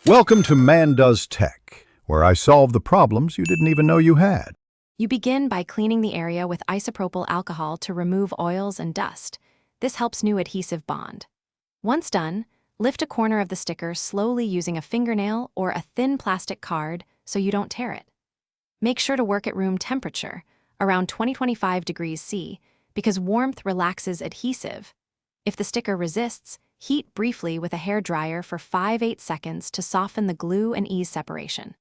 Welcome to Man Does Tech, where I solve the problems you didn't even know you had. You begin by cleaning the area with isopropyl alcohol to remove oils and dust. This helps new adhesive bond. Once done, lift a corner of the sticker slowly using a fingernail or a thin plastic card so you don't tear it. Make sure to work at room temperature, around 20-25 degrees C, because warmth relaxes adhesive. If the sticker resists, heat briefly with a hairdryer for 5-8 seconds to soften the glue and ease separation.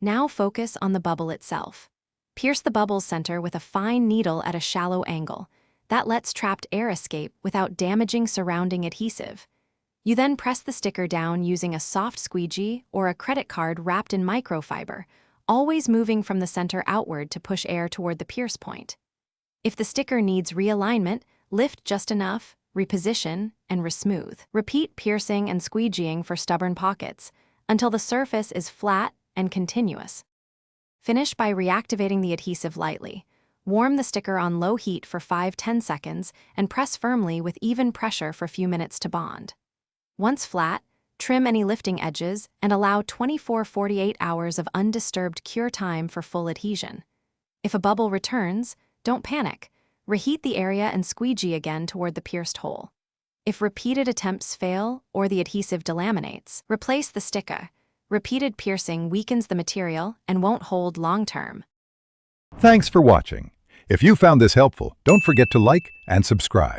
Now focus on the bubble itself. Pierce the bubble's center with a fine needle at a shallow angle. That lets trapped air escape without damaging surrounding adhesive. You then press the sticker down using a soft squeegee or a credit card wrapped in microfiber, always moving from the center outward to push air toward the pierce point. If the sticker needs realignment, lift just enough, reposition, and resmooth. Repeat piercing and squeegeeing for stubborn pockets until the surface is flat and continuous. Finish by reactivating the adhesive lightly. Warm the sticker on low heat for 5-10 seconds and press firmly with even pressure for a few minutes to bond. Once flat, trim any lifting edges and allow 24-48 hours of undisturbed cure time for full adhesion. If a bubble returns, don't panic. Reheat the area and squeegee again toward the pierced hole. If repeated attempts fail or the adhesive delaminates, replace the sticker. Repeated piercing weakens the material and won't hold long-term. Thanks for watching. If you found this helpful, don't forget to like and subscribe.